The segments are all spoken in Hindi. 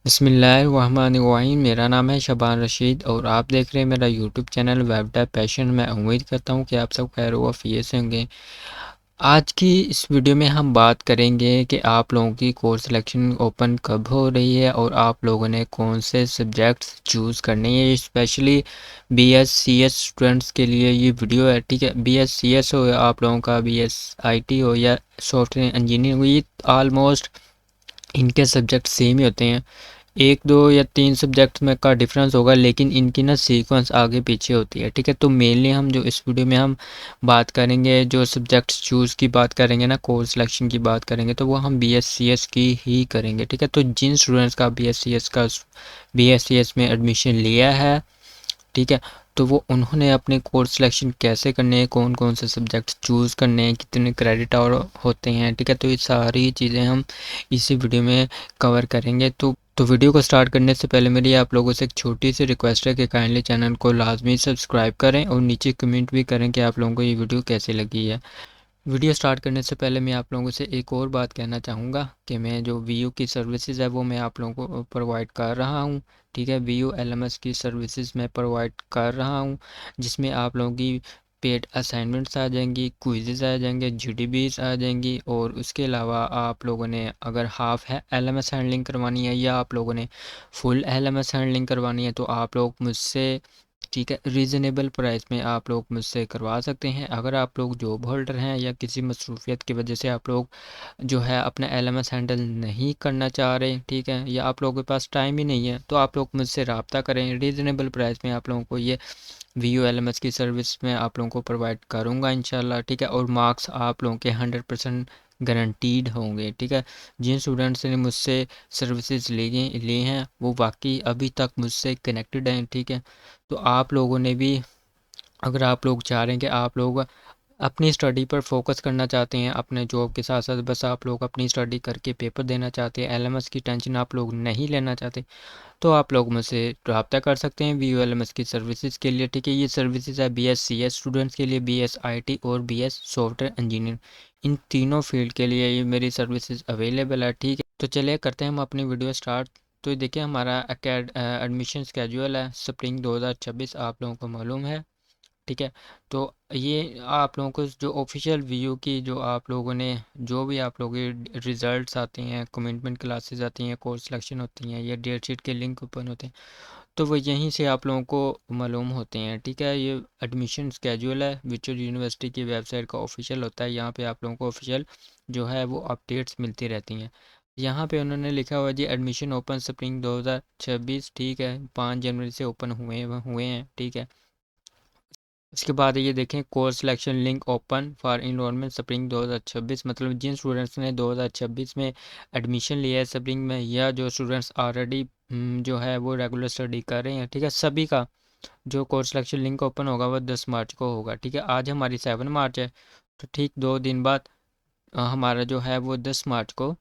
बिस्मिल्लाहिर्रहमानिर्रहीम। मेरा नाम है शबान रशीद और आप देख रहे हैं मेरा YouTube channel web dev passion. मैं उम्मीद करता हूँ कि आप सब खैर व आफियत से होंगे। आज की इस वीडियो में हम बात करेंगे कि आप लोगों की कोर्स सिलेक्शन ओपन कब हो रही है और आप लोगों ने कौन से सब्जेक्ट्स चूज़ करने हैं। स्पेशली BScs स्टूडेंट्स के लिए ये वीडियो है, ठीक है। BScs हो या आप लोगों का BSIT हो या सॉफ्टवेयर इंजीनियरिंग हो, ये ऑलमोस्ट इनके सब्जेक्ट सेम ही होते हैं। एक दो या तीन सब्जेक्ट में का डिफरेंस होगा, लेकिन इनकी ना सीक्वेंस आगे पीछे होती है, ठीक है। तो मेनली हम जो इस वीडियो में हम बात करेंगे, जो सब्जेक्ट्स चूज़ की बात करेंगे ना, कोर्स सिलेक्शन की बात करेंगे, तो वो हम BScs की ही करेंगे, ठीक है। तो जिन स्टूडेंट्स का BScs में एडमिशन लिया है, ठीक है, तो वो उन्होंने अपने कोर्स सिलेक्शन कैसे करने हैं, कौन कौन से सब्जेक्ट चूज़ करने हैं, कितने क्रेडिट और होते हैं, ठीक है। तो ये सारी चीज़ें हम इसी वीडियो में कवर करेंगे। तो वीडियो को स्टार्ट करने से पहले मेरी आप लोगों से एक छोटी सी रिक्वेस्ट है कि काइंडली चैनल को लाजमी सब्सक्राइब करें और नीचे कमेंट भी करें कि आप लोगों को ये वीडियो कैसी लगी है। वीडियो स्टार्ट करने से पहले मैं आप लोगों से एक और बात कहना चाहूँगा कि मैं जो VU की सर्विसेज है वो मैं आप लोगों को प्रोवाइड कर रहा हूँ, ठीक है। VU LMS की सर्विसेज मैं प्रोवाइड कर रहा हूँ, जिसमें आप लोगों की पेड असाइनमेंट्स आ जाएंगी, क्विज़ेज आ जाएंगे, GDBs आ जाएंगी, और उसके अलावा आप लोगों ने अगर हाफ है LMS हैंडलिंग करवानी है या आप लोगों ने फुल LMS हैंडलिंग करवानी है, तो आप लोग मुझसे, ठीक है, रीज़नेबल प्राइस में आप लोग मुझसे करवा सकते हैं। अगर आप लोग जॉब होल्डर हैं या किसी मसरूफियत की वजह से आप लोग जो है अपना LMS हैंडल नहीं करना चाह रहे, ठीक है, या आप लोगों के पास टाइम ही नहीं है, तो आप लोग मुझसे रब्ता करें। रीज़नेबल प्राइस में आप लोगों को ये VU LMS की सर्विस में आप लोगों को प्रोवाइड करूँगा इंशाल्लाह, ठीक है। और मार्क्स आप लोगों के 100% गारंटीड होंगे, ठीक है। जिन स्टूडेंट्स ने मुझसे सर्विसेज ली हैं वो वाकई अभी तक मुझसे कनेक्टेड हैं, ठीक है। तो आप लोगों ने भी, अगर आप लोग चाह रहे हैं कि आप लोग अपनी स्टडी पर फोकस करना चाहते हैं, अपने जॉब के साथ साथ बस आप लोग अपनी स्टडी करके पेपर देना चाहते हैं, LMS की टेंशन आप लोग नहीं लेना चाहते, तो आप लोग मुझसे रब्ता कर सकते हैं VU LMS की सर्विसेज के लिए, ठीक है। ये सर्विसेज है BScs स्टूडेंट्स के लिए, BSIT और BS सॉफ्टवेयर इंजीनियर, इन तीनों फील्ड के लिए ये मेरी सर्विसेज अवेलेबल है, ठीक है। तो चलिए करते हैं हम अपनी वीडियो स्टार्ट। तो देखिए हमारा एडमिशन स्केड्यूल है स्प्रिंग 2026, आप लोगों को मालूम है, ठीक है। तो ये आप लोगों को जो ऑफिशियल VU की, जो आप लोगों ने, जो भी आप लोगों के रिजल्ट्स आते हैं, कमिटमेंट क्लासेस आती हैं, कोर्स सिलेक्शन होती हैं, या डेट शीट के लिंक ओपन होते हैं, तो वो यहीं से आप लोगों को मालूम होते हैं, ठीक है। ये एडमिशन स्केड्यूल है, विचुअल यूनिवर्सिटी की वेबसाइट का ऑफिशियल होता है। यहाँ पे आप लोगों को ऑफिशियल जो है वो अपडेट्स मिलती रहती हैं। यहाँ पे उन्होंने लिखा हुआ है जी, एडमिशन ओपन स्प्रिंग 2026, ठीक है, 5 जनवरी से ओपन हुए हैं, ठीक है। उसके बाद ये देखें, course selection link open for enrolment spring 2026, मतलब जिन स्टूडेंट्स ने 2026 में एडमिशन लिया है स्प्रिंग में, या जो स्टूडेंट्स ऑलरेडी जो है वो रेगुलर स्टडी कर रहे हैं, ठीक है, सभी का जो कोर्स सिलेक्शन लिंक ओपन होगा वो 10 मार्च को होगा, ठीक है। आज हमारी 7 मार्च है, तो ठीक 2 दिन बाद हमारा जो है वो 10 मार्च को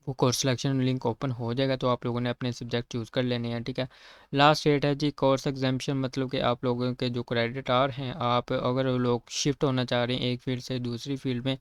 वो कोर्स सिलेक्शन लिंक ओपन हो जाएगा। तो आप लोगों ने अपने सब्जेक्ट चूज़ कर लेने हैं, ठीक है। लास्ट डेट है जी कोर्स एग्जाम्पशन, मतलब कि आप लोगों के जो क्रेडिट आर हैं, आप अगर वो लोग शिफ्ट होना चाह रहे हैं एक फील्ड से दूसरी फील्ड में,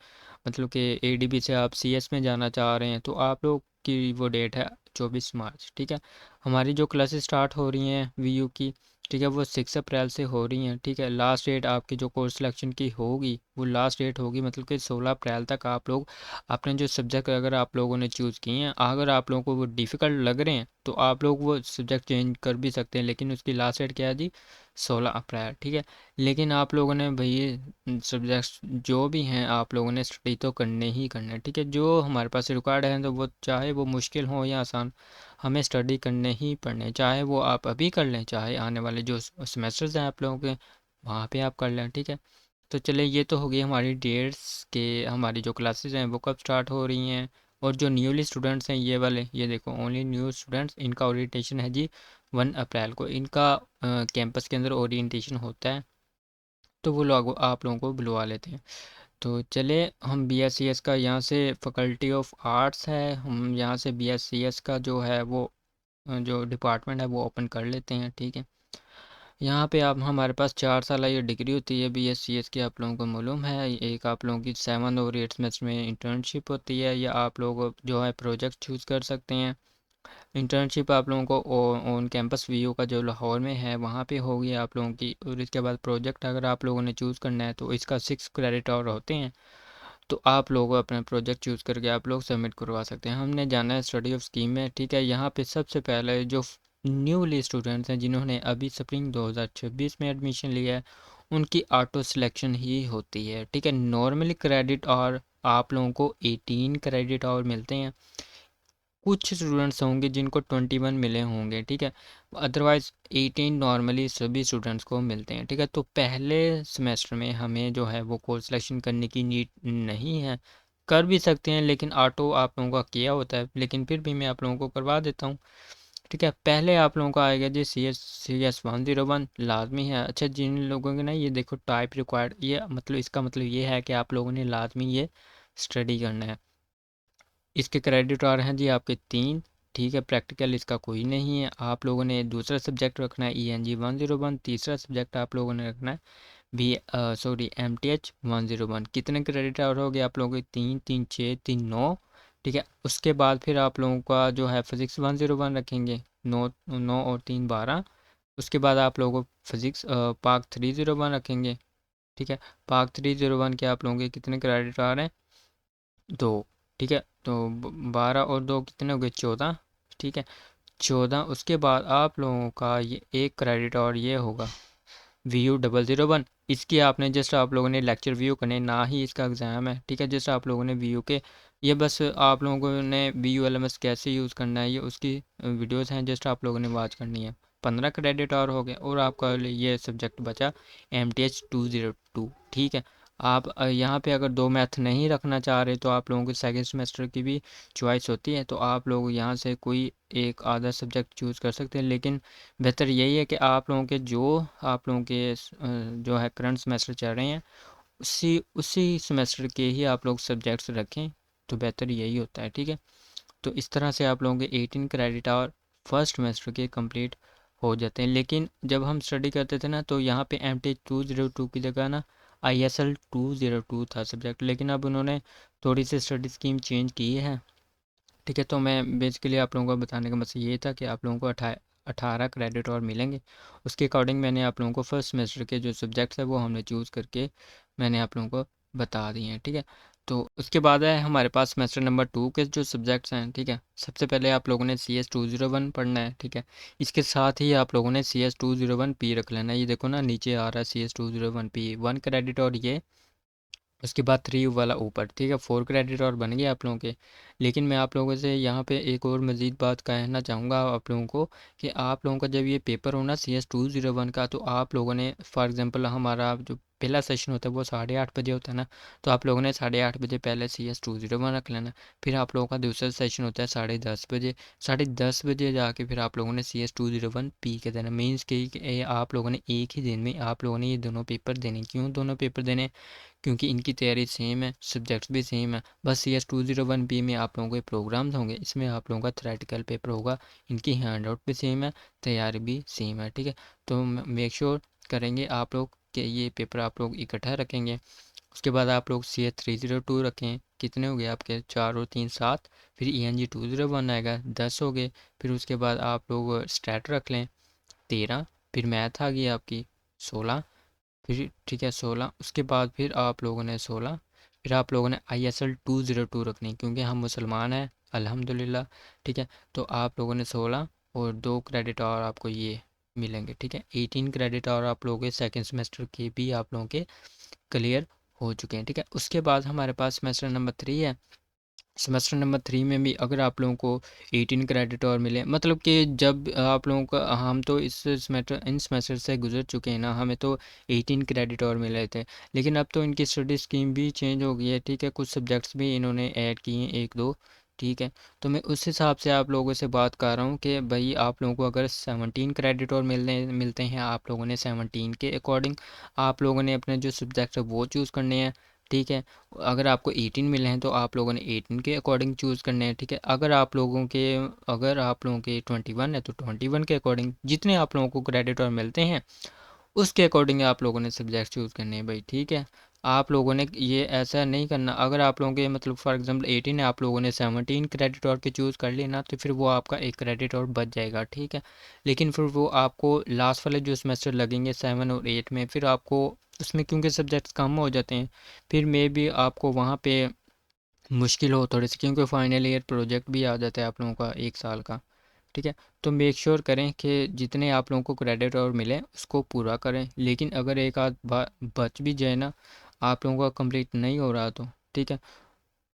मतलब कि ADB से आप CS में जाना चाह रहे हैं, तो आप लोग की वो डेट है 24 मार्च, ठीक है। हमारी जो क्लासेस स्टार्ट हो रही हैं VU की, ठीक है, वो 6 अप्रैल से हो रही हैं, ठीक है। लास्ट डेट आपकी जो कोर्स सिलेक्शन की होगी वो लास्ट डेट होगी, मतलब कि 16 अप्रैल तक आप लोग अपने जो सब्जेक्ट अगर आप लोगों ने चूज़ किए हैं, अगर आप लोगों को वो डिफ़िकल्ट लग रहे हैं, तो आप लोग वो सब्जेक्ट चेंज कर भी सकते हैं, लेकिन उसकी लास्ट डेट क्या है जी, 16 अप्रैल, ठीक है। लेकिन आप लोगों ने भाई सब्जेक्ट्स जो भी हैं आप लोगों ने स्टडी तो करने ही करना है, ठीक है। जो हमारे पास रिक्वायर्ड है, तो वो चाहे वो मुश्किल हो या आसान, हमें स्टडी करने ही पड़ने, चाहे वो आप अभी कर लें, चाहे आने वाले जो सेमेस्टर्स हैं आप लोगों के वहाँ पे आप कर लें, ठीक है। तो चलिए ये तो हो गई हमारी डेट्स के, हमारी जो क्लासेस हैं वो कब स्टार्ट हो रही हैं। और जो न्यूली स्टूडेंट्स हैं ये वाले, ये देखो ओनली न्यू स्टूडेंट्स, इनका ओरिएंटेशन है जी 1 अप्रैल को, इनका कैंपस के अंदर ओरिएंटेशन होता है, तो वो लोग आप लोगों को बुलवा लेते हैं। तो चले हम BScs का, यहाँ से फैकल्टी ऑफ आर्ट्स है, हम यहाँ से BScs का जो है वो जो डिपार्टमेंट है वो ओपन कर लेते हैं, ठीक है। यहाँ पे आप, हमारे पास 4 साल ये डिग्री होती है BScs की, आप लोगों को मालूम है। एक आप लोगों की 7 और 8 सेमेस्टर में इंटर्नशिप होती है, या आप लोग जो है प्रोजेक्ट चूज़ कर सकते हैं, इंटर्नशिप आप लोगों को ऑन कैंपस वीयू का जो लाहौर में है वहाँ पे होगी आप लोगों की। और इसके बाद प्रोजेक्ट अगर आप लोगों ने चूज़ करना है तो इसका 6 क्रेडिट और होते हैं। तो आप लोग अपना प्रोजेक्ट चूज़ करके आप लोग सबमिट करवा सकते हैं। हमने जाना है स्टडी ऑफ स्कीम में, ठीक है। यहाँ पे सबसे पहले जो न्यूली स्टूडेंट्स हैं जिन्होंने अभी स्प्रिंग 2026 में एडमिशन लिया है उनकी ऑटो सिलेक्शन ही होती है, ठीक है। नॉर्मली क्रेडिट और आप लोगों को 18 क्रेडिट और मिलते हैं। कुछ स्टूडेंट्स होंगे जिनको 21 मिले होंगे, ठीक है। अदरवाइज़ 18 नॉर्मली सभी स्टूडेंट्स को मिलते हैं, ठीक है। तो पहले सेमेस्टर में हमें जो है वो कोर्स सिलेक्शन करने की नीड नहीं है, कर भी सकते हैं, लेकिन ऑटो आप लोगों का किया होता है, लेकिन फिर भी मैं आप लोगों को करवा देता हूँ, ठीक है। पहले आप लोगों का आएगा जी CS 101 लाजमी है। अच्छा, जिन लोगों के ना ये देखो टाइप रिक्वायर्ड, ये मतलब इसका मतलब ये है कि आप लोगों ने लाजमी ये स्टडी करना है। इसके क्रेडिट और हैं जी आपके 3, ठीक है। प्रैक्टिकल इसका कोई नहीं है। आप लोगों ने दूसरा सब्जेक्ट रखना है ENG 101, तीसरा सब्जेक्ट आप लोगों ने रखना है MTH 101। कितने क्रेडिट और हो गए आप लोगों के? 3 3 6 3 9, ठीक है। उसके बाद फिर आप लोगों का जो है फिज़िक्स 101 रखेंगे, 9 9 और 3 12। उसके बाद आप लोगों को फिज़िक्स पार्क 301 रखेंगे, ठीक है। पार्क 301 के आप लोगों के कितने क्रेडिट आ रहे हैं? 2, ठीक है। तो 12 और 2 कितने हो गए? 14, ठीक है। 14। उसके बाद आप लोगों का ये एक क्रेडिट और ये होगा VU 001। इसकी आपने जस्ट आप लोगों ने लेक्चर व्यू करने, ना ही इसका एग्ज़ाम है, ठीक है। जस्ट आप लोगों ने VU के ये बस आप लोगों ने VU LMS कैसे यूज़ करना है ये उसकी वीडियोस हैं, जस्ट आप लोगों ने वॉच करनी है। 15 क्रेडिट और हो गए और आपका ये सब्जेक्ट बचा MTH 202, ठीक है। आप यहाँ पे अगर 2 मैथ नहीं रखना चाह रहे तो आप लोगों को सेकेंड सेमेस्टर की भी चॉइस होती है, तो आप लोग यहाँ से कोई एक आधा सब्जेक्ट चूज़ कर सकते हैं। लेकिन बेहतर यही है कि आप लोगों के जो आप लोगों के जो है करंट सेमेस्टर चल रहे हैं उसी उसी सेमेस्टर के ही आप लोग सब्जेक्ट्स रखें, तो बेहतर यही होता है, ठीक है। तो इस तरह से आप लोगों के 18 क्रेडिट आवर फर्स्ट सेमेस्टर के कंप्लीट हो जाते हैं। लेकिन जब हम स्टडी करते थे ना तो यहाँ पे MTH 202 की जगह ना ISL 202 था सब्जेक्ट, लेकिन अब उन्होंने थोड़ी सी स्टडी स्कीम चेंज की है, ठीक है। तो मैं बेसिकली आप लोगों को बताने का मकसद ये था कि आप लोगों को 18 क्रेडिट और मिलेंगे। उसके अकॉर्डिंग मैंने आप लोगों को फर्स्ट सेमेस्टर के जो सब्जेक्ट्स है वो हमने चूज़ करके मैंने आप लोगों को बता दिए हैं, ठीक है। तो उसके बाद है हमारे पास सेमेस्टर नंबर 2 के जो सब्जेक्ट्स हैं, ठीक है। सबसे पहले आप लोगों ने CS 201 पढ़ना है, ठीक है। इसके साथ ही आप लोगों ने CS 201P रख लेना है। ये देखो ना नीचे आ रहा है CS 201P 1 क्रेडिट और ये उसके बाद 3 वाला ऊपर, ठीक है। 4 क्रेडिट और बन गए आप लोगों के। लेकिन मैं आप लोगों से यहाँ पे एक और मज़ीद बात कहना चाहूँगा आप लोगों को कि आप लोगों का जब ये पेपर हो ना CS 201 का, तो आप लोगों ने फॉर एग्ज़ाम्पल हमारा जो पहला सेशन होता है वो 8:30 बजे होता है ना, तो आप लोगों ने 8:30 बजे पहले CS 201 रख लेना। फिर आप लोगों का दूसरा सेशन होता है 10:30 बजे। 10:30 बजे जाके फिर आप लोगों ने CS 201P के देना। मीन्स कि आप लोगों ने एक ही दिन में आप लोगों ने ये दोनों पेपर देने। क्यों दोनों पेपर देने? क्योंकि इनकी तैयारी सेम है, सब्जेक्ट्स भी सेम है। बस CS 201B में आप लोगों के प्रोग्राम्स होंगे, इसमें आप लोगों का थ्योरेटिकल पेपर होगा। इनकी हैंड आउट भी सेम है, तैयारी भी सेम है, ठीक है। तो मेक श्योर करेंगे आप लोग कि ये पेपर आप लोग इकट्ठा रखेंगे। उसके बाद आप लोग CS 302 रखें। कितने हो गए आपके? 4 और 3 7। फिर ENG 201 आएगा, 10 हो गए। फिर उसके बाद आप लोग स्टैट रख लें, 13। फिर मैथ आ गई आपकी 16, फिर ठीक है 16। उसके बाद फिर आप लोगों ने 16, फिर आप लोगों ने ISL 202 रखनी क्योंकि हम मुसलमान हैं अल्हम्दुलिल्लाह, ठीक है। तो आप लोगों ने 16 और 2 क्रेडिट और आपको ये मिलेंगे, ठीक है। 18 क्रेडिट और आप लोगों के सेकेंड सेमेस्टर के भी आप लोगों के क्लियर हो चुके हैं, ठीक है। उसके बाद हमारे पास सेमेस्टर नंबर 3 है। सेमेस्टर नंबर 3 में भी अगर आप लोगों को 18 क्रेडिट और मिले, मतलब कि जब आप लोगों का हम तो इस सेमेस्टर इन सेमेस्टर से गुजर चुके हैं ना, हमें तो 18 क्रेडिट और मिले थे। लेकिन अब तो इनकी स्टडी स्कीम भी चेंज हो गई है, ठीक है। कुछ सब्जेक्ट्स भी इन्होंने ऐड किए हैं, एक दो, ठीक है। तो मैं उस हिसाब से आप लोगों से बात कर रहा हूँ कि भाई आप लोगों को अगर 17 क्रेडिट और मिलते हैं, आप लोगों ने 17 के अकॉर्डिंग आप लोगों ने अपने जो सब्जेक्ट है वो चूज़ करने हैं, ठीक है। अगर आपको 18 मिले हैं तो आप लोगों ने 18 के अकॉर्डिंग चूज़ करने हैं, ठीक है। अगर आप लोगों के 21 है तो 21 के अकॉर्डिंग जितने आप लोगों को क्रेडिट और मिलते हैं उसके अकॉर्डिंग आप लोगों ने सब्जेक्ट चूज़ करने हैं भाई, ठीक है। आप लोगों ने ये ऐसा नहीं करना। अगर आप लोगों के मतलब फॉर एग्जांपल 18 है, आप लोगों ने 17 क्रेडिट और के चूज़ कर लिए ना, तो फिर वो आपका एक क्रेडिट और बच जाएगा, ठीक है। लेकिन फिर वो आपको लास्ट वाले जो सेमेस्टर लगेंगे 7 और 8 में, फिर आपको उसमें क्योंकि सब्जेक्ट्स कम हो जाते हैं, फिर मे भी आपको वहाँ पे मुश्किल हो थोड़ी सी, क्योंकि फाइनल ईयर प्रोजेक्ट भी आ जाता है आप लोगों का 1 साल का, ठीक है। तो मेक श्योर करें कि जितने आप लोगों को क्रेडिट और मिले उसको पूरा करें। लेकिन अगर एक आध बच भी जाए ना, आप लोगों का कंप्लीट नहीं हो रहा तो ठीक है,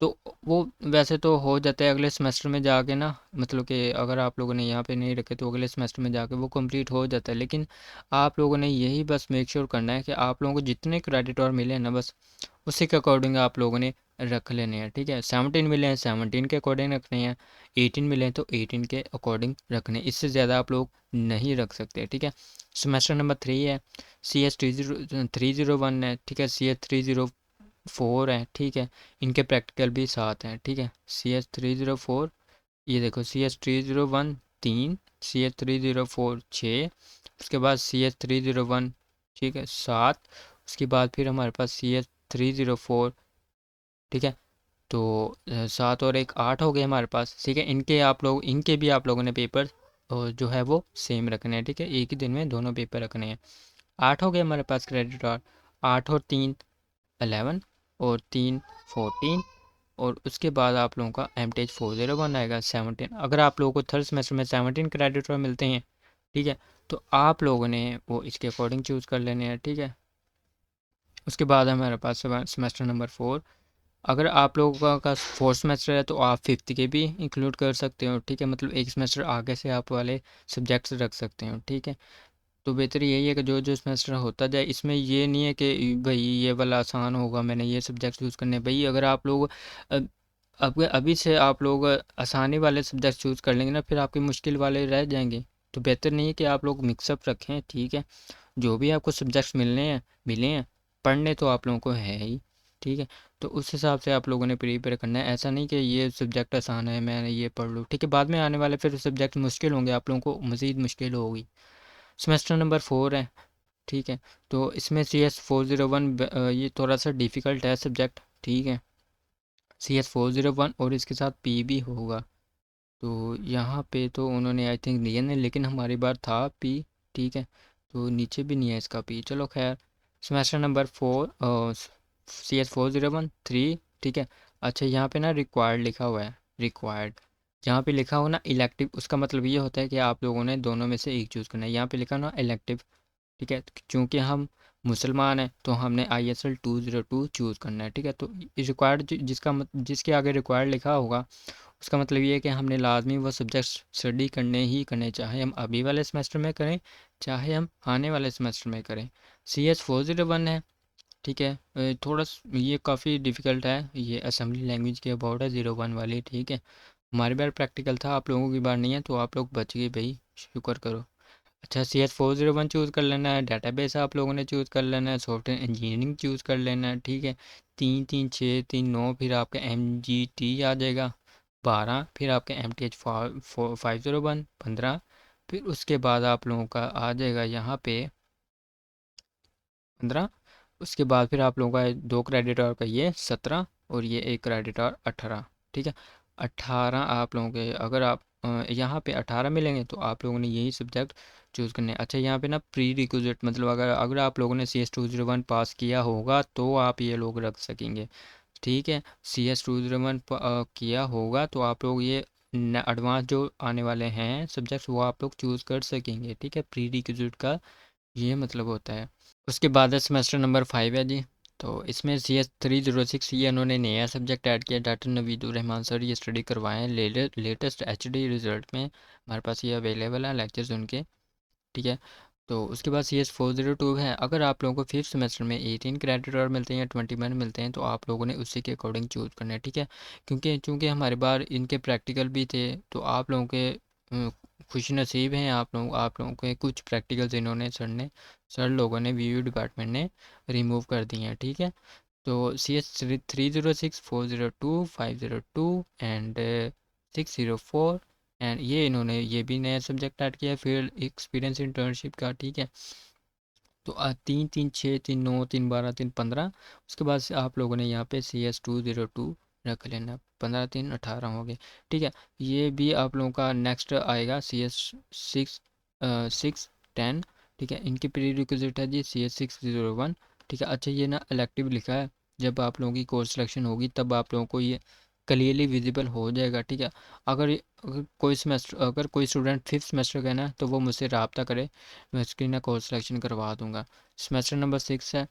तो वो वैसे तो हो जाता है अगले सेमेस्टर में जाके ना, मतलब कि अगर आप लोगों ने यहाँ पे नहीं रखे तो अगले सेमेस्टर में जाके वो कंप्लीट हो जाता है। लेकिन आप लोगों ने यही बस मेक श्योर करना है कि आप लोगों को जितने क्रेडिट और मिले ना, बस उसी के अकॉर्डिंग आप लोगों ने रख लेने हैं, ठीक है। 17 मिले हैं 17 के अकॉर्डिंग रखने हैं, 18 मिले हैं तो 18 के अकॉर्डिंग रखने हैं, इससे ज़्यादा आप लोग नहीं रख सकते, ठीक है। सेमेस्टर नंबर 3 है, CS 301 है, ठीक है, CS 304 है, ठीक है। इनके प्रैक्टिकल भी साथ हैं, ठीक है। CS 304, ये देखो CS 301 3, CS 304 6, उसके बाद CS 301, ठीक है, 7, उसके बाद फिर हमारे पास CS 304, ठीक है। तो 7 और एक 8 हो गए हमारे पास, ठीक है। इनके भी आप लोगों ने पेपर जो है वो सेम रखने हैं, ठीक है, एक ही दिन में दोनों पेपर रखने हैं। 8 हो गए हमारे पास क्रेडिट और 8 और 3 11 और 3 14, और उसके बाद आप लोगों का MTH 401 आएगा 17। अगर आप लोगों को थर्ड सेमेस्टर में 17 क्रेडिट और मिलते हैं, ठीक है, तो आप लोगों ने वो इसके अकॉर्डिंग चूज़ कर लेने हैं, ठीक है। उसके बाद हमारे पास सेमेस्टर नंबर 4। अगर आप लोगों का फोर्थ सेमेस्टर है तो आप फिफ्थ के भी इंक्लूड कर सकते हो, ठीक है, मतलब एक सेमेस्टर आगे से आप वाले सब्जेक्ट्स रख सकते हो, ठीक है। तो बेहतर यही है कि जो जो सेमेस्टर होता जाए, इसमें ये नहीं है कि भाई ये वाला आसान होगा मैंने ये सब्जेक्ट चूज़ करने, भाई अगर आप लोग अब अभी से आप लोग आसानी वाले सब्जेक्ट चूज़ कर लेंगे ना, फिर आपके मुश्किल वाले रह जाएंगे। तो बेहतर नहीं है कि आप लोग मिक्सअप रखें, ठीक है। जो भी आपको सब्जेक्ट्स मिले हैं, पढ़ने तो आप लोगों को है ही, ठीक है। तो उस हिसाब से आप लोगों ने प्रिपेयर करना है। ऐसा नहीं कि ये सब्जेक्ट आसान है मैं ये पढ़ लूँ, ठीक है, बाद में आने वाले फिर सब्जेक्ट मुश्किल होंगे, आप लोगों को मज़ीद मुश्किल होगी। सेमेस्टर नंबर 4 है, ठीक है। तो इसमें CS 401 ये थोड़ा सा डिफ़िकल्ट है सब्जेक्ट, ठीक है, CS 401, और इसके साथ पी भी होगा। तो यहाँ पे तो उन्होंने आई थिंक दिया नहीं, लेकिन हमारी बार था पी, ठीक है। तो नीचे भी नहीं है इसका पी, चलो खैर। सेमेस्टर नंबर 4 CS 401 3, ठीक है। अच्छा, यहाँ पे ना रिक्वायर्ड लिखा हुआ है, रिक्वायर्ड। जहाँ पे लिखा हो ना इलेक्टिव, उसका मतलब ये होता है कि आप लोगों ने दोनों में से एक चूज़ करना है। यहाँ पे लिखा ना इलेक्टिव, ठीक है, चूँकि हम मुसलमान हैं तो हमने ISL 202 चूज़ करना है, ठीक है। तो रिक्वायर्ड जिसके आगे रिक्वायर्ड लिखा होगा, उसका मतलब ये है कि हमने लाजमी वो सब्जेक्ट स्टडी करने ही करने, चाहे हम अभी वाले सेमेस्टर में करें चाहे हम आने वाले सेमेस्टर में करें। CS 401 है, ठीक है। ये काफ़ी डिफ़िकल्ट है, ये असेंबली लैंग्वेज के अबाउट है 01 वाली, ठीक है। हमारी बार प्रैक्टिकल था, आप लोगों की बार नहीं है, तो आप लोग बच गए भाई, शुक्र करो। अच्छा, CS 401 चूज़ कर लेना है, डाटाबेस आप लोगों ने चूज़ कर लेना है, सॉफ्टवेयर इंजीनियरिंग चूज़ कर लेना है, ठीक है। 3 3 6 3 9, फिर आपका MGT आ जाएगा 12, फिर आपका MTH 501 15, फिर उसके बाद आप लोगों का आ जाएगा यहाँ पे 15। उसके बाद फिर आप लोगों का 2 क्रेडिट और का ये 17, और ये 1 क्रेडिट और 18, ठीक है। 18 आप लोगों के, अगर आप यहाँ पे 18 मिलेंगे तो आप लोगों ने यही सब्जेक्ट चूज़ करने हैं। अच्छा, यहाँ पे ना प्री रिक्विजिट, मतलब अगर अगर आप लोगों ने CS 201 पास किया होगा तो आप ये लोग रख सकेंगे, ठीक है। CS 201 किया होगा तो आप लोग ये एडवांस जो आने वाले हैं सब्जेक्ट्स वो आप लोग चूज़ कर सकेंगे, ठीक है। प्री रिक्विजिट का ये मतलब होता है। उसके बाद है सेमेस्टर नंबर 5 है जी। तो इसमें CS 306, ये इन्होंने नया सब्जेक्ट ऐड किया, डॉक्टर नवीदुर रहमान सर ये स्टडी करवाएं, लेटेस्ट HD रिजल्ट में हमारे पास ये अवेलेबल है लेक्चर्स उनके, ठीक है। तो उसके बाद CS 402 है। अगर आप लोगों को फिफ्थ सेमेस्टर में 18 क्रेडिट और मिलते हैं या 21 मिलते हैं तो आप लोगों ने उसी के अकॉर्डिंग चूज़ करना है, ठीक है। क्योंकि चूँकि हमारे बार इनके प्रैक्टिकल भी थे, तो आप लोगों के खुश नसीब हैं आप लोगों के कुछ प्रैक्टिकल्स इन्होंने सर लोगों ने VU डिपार्टमेंट ने रिमूव कर दिए हैं, ठीक है। तो CS 306 402 502 एंड 604, एंड ये इन्होंने ये भी नया सब्जेक्ट ऐड किया है, फील्ड एक्सपीरियंस इंटर्नशिप का, ठीक है। तो 3 3 6 3 9 3 12 3 15। उसके बाद से आप लोगों ने यहाँ पे CS202 रख लेना। 15 3 18 हो गए, ठीक है। ये भी आप लोगों का नेक्स्ट आएगा CS6 6 10, ठीक है। इनकी प्री रिक्विजिट है जी CS601, ठीक है। अच्छा ये ना इलेक्टिव लिखा है, जब आप लोगों की कोर्स सिलेक्शन होगी तब आप लोगों को ये क्लियरली विजिबल हो जाएगा, ठीक है। अगर कोई स्टूडेंट 5th सेमेस्टर का है ना, तो वो मुझसे रब्ता करे, मैं उसकी ना कोर्स सिलेक्शन करवा दूंगा। सेमेस्टर नंबर 6 है,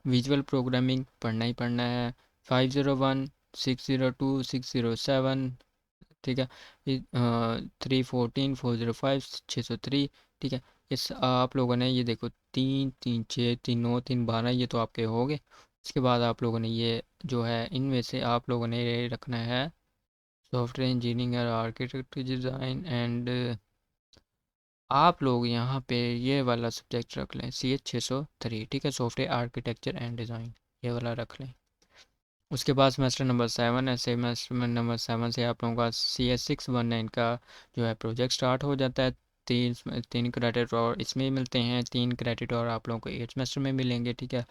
विजुअल प्रोग्रामिंग पढ़ना ही पढ़ना है। 501 602 607, ठीक है। 314 405 603, ठीक है। इस आप लोगों ने ये देखो 3 3 6 3 9 3 12, ये तो आपके हो गए। उसके बाद आप लोगों ने ये जो है इनमें से आप लोगों ने ये रखना है सॉफ्टवेयर इंजीनियरिंग और आर्किटेक्ट डिज़ाइन एंड, आप लोग यहाँ पे ये वाला सब्जेक्ट रख लें CS603, ठीक है। सॉफ्टवेयर आर्किटेक्चर एंड डिज़ाइन, ये वाला रख लें। उसके बाद सेमेस्टर नंबर 7 है, सेमेस्टर नंबर 7 से आप लोगों का CS619 का जो है प्रोजेक्ट स्टार्ट हो जाता है। तीन क्रेडिट और इसमें मिलते हैं, 3 क्रेडिट और आप लोगों को 8 सेमेस्टर में मिलेंगे, ठीक है।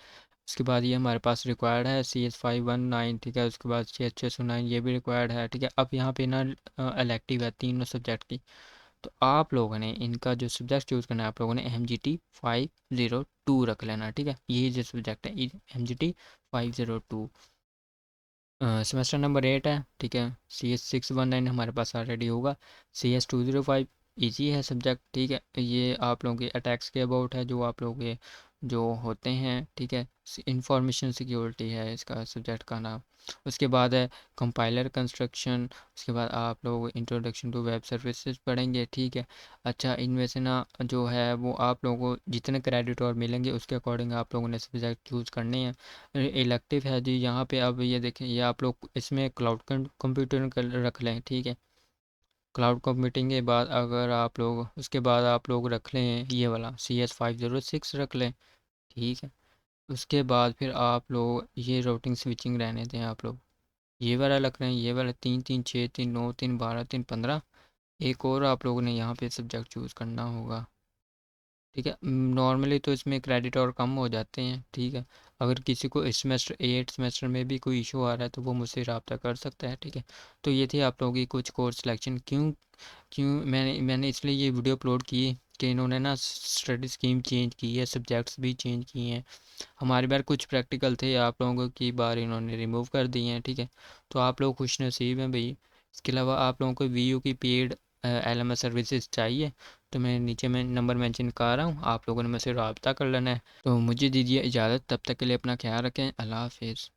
उसके बाद ये हमारे पास रिक्वायर्ड है CS519, ठीक है। उसके बाद CS609 ये भी रिक्वायर्ड है, ठीक है। अब यहाँ पे ना इलेक्टिव है तीनों सब्जेक्ट की। तो आप लोगों ने इनका जो सब्जेक्ट चूज़ करना है, आप लोगों ने MGT 502 रख लेना, ठीक है। ये जो सब्जेक्ट है MGT 502। सेमेस्टर नंबर 8 है, ठीक है। CS619 हमारे पास ऑलरेडी होगा। CS205 ईजी है सब्जेक्ट, ठीक है। ये आप लोगों के अटैक्स के अबाउट है, जो आप लोगों के जो होते हैं, ठीक है। इंफॉर्मेशन सिक्योरिटी है इसका सब्जेक्ट का नाम। उसके बाद है कंपाइलर कंस्ट्रक्शन। उसके बाद आप लोग इंट्रोडक्शन टू वेब सर्विसेज पढ़ेंगे, ठीक है। अच्छा इनमें से ना जो है वो आप लोगों को जितने क्रेडिट और मिलेंगे उसके अकॉर्डिंग आप लोगों ने सब्जेक्ट चूज़ करने हैं। इलेक्टिव है जी यहाँ पे। अब ये देखें, ये आप लोग इसमें क्लाउड कंप्यूटर रख लें, ठीक है। क्लाउड कंप्यूटिंग के बाद अगर आप लोग उसके बाद आप लोग रख लें ये वाला CS506 रख लें, ठीक है। उसके बाद फिर आप लोग ये रूटिंग स्विचिंग रहने दें आप लोग, ये वाला रख रहे हैं, ये वाला 3 3 6 3 9 3 12 3 15। एक और आप लोगों ने यहाँ पे सब्जेक्ट चूज़ करना होगा, ठीक है। नॉर्मली तो इसमें क्रेडिट और कम हो जाते हैं, ठीक है। अगर किसी को इस सेमेस्टर 8 सेमेस्टर में भी कोई इशू आ रहा है तो वो मुझसे रब्ता कर सकता है, ठीक है। तो ये थी आप लोगों की कुछ कोर्स सिलेक्शन। क्यों क्यों मैंने इसलिए ये वीडियो अपलोड की कि इन्होंने ना स्टडी स्कीम चेंज की है, सब्जेक्ट्स भी चेंज किए हैं। हमारी बार कुछ प्रैक्टिकल थे, आप लोगों की बार इन्होंने रिमूव कर दिए हैं, ठीक है। तो आप लोग खुश नसीब हैं भाई। इसके अलावा आप लोगों को VU की पेड LMS सर्विसेज चाहिए तो मैं नीचे में नंबर मेंशन कर रहा हूँ, आप लोगों ने मुझसे रब्ता कर लेना है। तो मुझे दीजिए इजाज़त, तब तक के लिए अपना ख्याल रखें। अल्लाह हाफिज़।